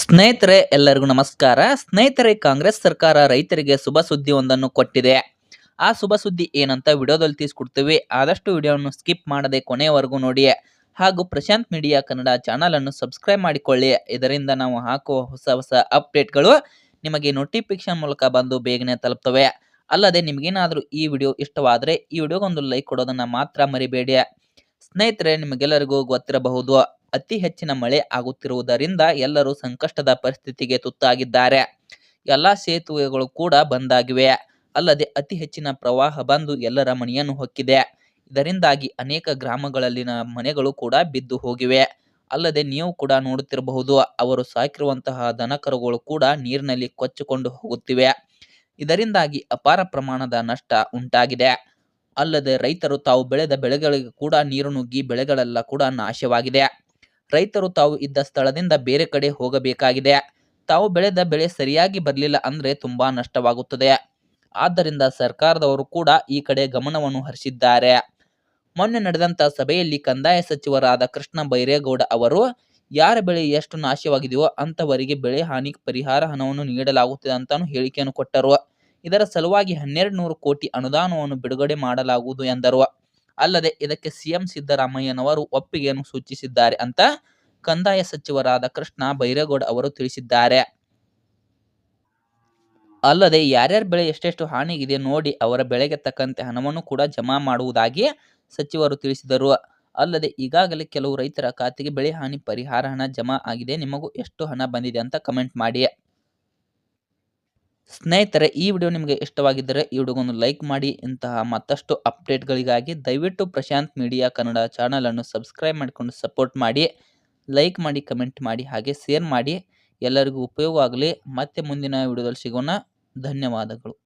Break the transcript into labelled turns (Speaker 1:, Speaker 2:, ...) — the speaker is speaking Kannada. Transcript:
Speaker 1: ಸ್ನೇಹಿತರೆ ಎಲ್ಲರಿಗೂ ನಮಸ್ಕಾರ. ಸ್ನೇಹಿತರೆ, ಕಾಂಗ್ರೆಸ್ ಸರ್ಕಾರ ರೈತರಿಗೆ ಶುಭ ಸುದ್ದಿಯೊಂದನ್ನು ಕೊಟ್ಟಿದೆ. ಆ ಶುಭ ಸುದ್ದಿ ಏನಂತ ವಿಡಿಯೋದಲ್ಲಿ ತಿಳಿಸ್ಕೊಡ್ತೀವಿ. ಆದಷ್ಟು ವಿಡಿಯೋವನ್ನು ಸ್ಕಿಪ್ ಮಾಡದೆ ಕೊನೆಯವರೆಗೂ ನೋಡಿ. ಹಾಗೂ ಪ್ರಶಾಂತ್ ಮೀಡಿಯಾ ಕನ್ನಡ ಚಾನಲ್ ಅನ್ನು ಸಬ್ಸ್ಕ್ರೈಬ್ ಮಾಡಿಕೊಳ್ಳಿ. ಇದರಿಂದ ನಾವು ಹಾಕುವ ಹೊಸ ಅಪ್ಡೇಟ್ಗಳು ನಿಮಗೆ ನೋಟಿಫಿಕೇಶನ್ ಮೂಲಕ ಬಂದು ಬೇಗನೆ ತಲುಪ್ತವೆ. ಅಲ್ಲದೆ ನಿಮಗೇನಾದರೂ ಈ ವಿಡಿಯೋ ಇಷ್ಟವಾದರೆ ಈ ವಿಡಿಯೋಗೊಂದು ಲೈಕ್ ಕೊಡೋದನ್ನ ಮಾತ್ರ ಮರಿಬೇಡಿ. ಸ್ನೇಹಿತರೆ, ನಿಮಗೆಲ್ಲರಿಗೂ ಗೊತ್ತಿರಬಹುದು, ಅತಿ ಹೆಚ್ಚಿನ ಮಳೆ ಆಗುತ್ತಿರುವುದರಿಂದ ಎಲ್ಲರೂ ಸಂಕಷ್ಟದ ಪರಿಸ್ಥಿತಿಗೆ ತುತ್ತಾಗಿದ್ದಾರೆ. ಎಲ್ಲಾ ಸೇತುವೆಗಳು ಕೂಡ ಬಂದಾಗಿವೆ. ಅಲ್ಲದೆ ಅತಿ ಹೆಚ್ಚಿನ ಪ್ರವಾಹ ಬಂದು ಎಲ್ಲರ ಮನೆಯನ್ನು ಹೊಕ್ಕಿದೆ. ಇದರಿಂದಾಗಿ ಅನೇಕ ಗ್ರಾಮಗಳಲ್ಲಿನ ಮನೆಗಳು ಕೂಡ ಬಿದ್ದು ಹೋಗಿವೆ. ಅಲ್ಲದೆ ನೀವು ಕೂಡ ನೋಡುತ್ತಿರಬಹುದು, ಅವರು ಸಾಕಿರುವಂತಹ ದನಕರುಗಳು ಕೂಡ ನೀರಿನಲ್ಲಿ ಕೊಚ್ಚಿಕೊಂಡು ಹೋಗುತ್ತಿವೆ. ಇದರಿಂದಾಗಿ ಅಪಾರ ಪ್ರಮಾಣದ ನಷ್ಟ ಉಂಟಾಗಿದೆ. ಅಲ್ಲದೆ ರೈತರು ತಾವು ಬೆಳೆದ ಬೆಳೆಗಳಿಗೆ ಕೂಡ ನೀರು ನುಗ್ಗಿ ಬೆಳೆಗಳೆಲ್ಲ ಕೂಡ ನಾಶವಾಗಿದೆ. ರೈತರು ತಾವು ಇದ್ದ ಸ್ಥಳದಿಂದ ಬೇರೆ ಕಡೆ ಹೋಗಬೇಕಾಗಿದೆ. ತಾವು ಬೆಳೆದ ಬೆಳೆ ಸರಿಯಾಗಿ ಬರಲಿಲ್ಲ ಅಂದ್ರೆ ತುಂಬಾ ನಷ್ಟವಾಗುತ್ತದೆ. ಆದ್ದರಿಂದ ಸರ್ಕಾರದವರು ಕೂಡ ಈ ಕಡೆ ಗಮನವನ್ನು ಹರಿಸಿದ್ದಾರೆ. ಮೊನ್ನೆ ನಡೆದಂತ ಸಭೆಯಲ್ಲಿ ಕಂದಾಯ ಸಚಿವರಾದ ಕೃಷ್ಣ ಬೈರೇಗೌಡ ಅವರು ಯಾರ ಬೆಳೆ ಎಷ್ಟು ನಾಶವಾಗಿದೆಯೋ ಅಂತವರಿಗೆ ಬೆಳೆ ಹಾನಿ ಪರಿಹಾರ ಹಣವನ್ನು ನೀಡಲಾಗುತ್ತದೆ ಅಂತಾನು ಹೇಳಿಕೆಯನ್ನು ಕೊಟ್ಟರು. ಇದರ ಸಲುವಾಗಿ 1200 ಕೋಟಿ ಅನುದಾನವನ್ನು ಬಿಡುಗಡೆ ಮಾಡಲಾಗುವುದು ಎಂದರು. ಅಲ್ಲದೆ ಇದಕ್ಕೆ ಸಿಎಂ ಸಿದ್ದರಾಮಯ್ಯನವರು ಒಪ್ಪಿಗೆಯನ್ನು ಸೂಚಿಸಿದ್ದಾರೆ ಅಂತ ಕಂದಾಯ ಸಚಿವರಾದ ಕೃಷ್ಣ ಬೈರೇಗೌಡ ಅವರು ತಿಳಿಸಿದ್ದಾರೆ. ಅಲ್ಲದೆ ಯಾರ್ಯಾರ ಬೆಳೆ ಎಷ್ಟೆಷ್ಟು ಹಾನಿಗಿದೆ ನೋಡಿ ಅವರ ಬೆಳೆಗೆ ತಕ್ಕಂತೆ ಹಣವನ್ನು ಕೂಡ ಜಮಾ ಮಾಡುವುದಾಗಿ ಸಚಿವರು ತಿಳಿಸಿದರು. ಅಲ್ಲದೆ ಈಗಾಗಲೇ ಕೆಲವು ರೈತರ ಖಾತೆಗೆ ಬೆಳೆ ಹಾನಿ ಪರಿಹಾರ ಹಣ ಜಮಾ ಆಗಿದೆ. ನಿಮಗೂ ಎಷ್ಟು ಹಣ ಬಂದಿದೆ ಅಂತ ಕಮೆಂಟ್ ಮಾಡಿ. ಸ್ನೇಹಿತರೆ, ಈ ವಿಡಿಯೋ ನಿಮಗೆ ಇಷ್ಟವಾಗಿದ್ದರೆ ಈ ವಿಡಿಯೋಗೊಂದು ಲೈಕ್ ಮಾಡಿ. ಇಂತಹ ಮತ್ತಷ್ಟು ಅಪ್ಡೇಟ್ಗಳಿಗಾಗಿ ದಯವಿಟ್ಟು ಪ್ರಶಾಂತ್ ಮೀಡಿಯಾ ಕನ್ನಡ ಚಾನಲ್ ಅನ್ನು ಸಬ್ಸ್ಕ್ರೈಬ್ ಮಾಡಿಕೊಂಡು ಸಪೋರ್ಟ್ ಮಾಡಿ. ಲೈಕ್ ಮಾಡಿ, ಕಮೆಂಟ್ ಮಾಡಿ, ಹಾಗೆ ಶೇರ್ ಮಾಡಿ. ಎಲ್ಲರಿಗೂ ಉಪಯೋಗ ಆಗಲಿ. ಮತ್ತೆ ಮುಂದಿನ ವಿಡಿಯೋದಲ್ಲಿ ಸಿಗೋಣ. ಧನ್ಯವಾದಗಳು.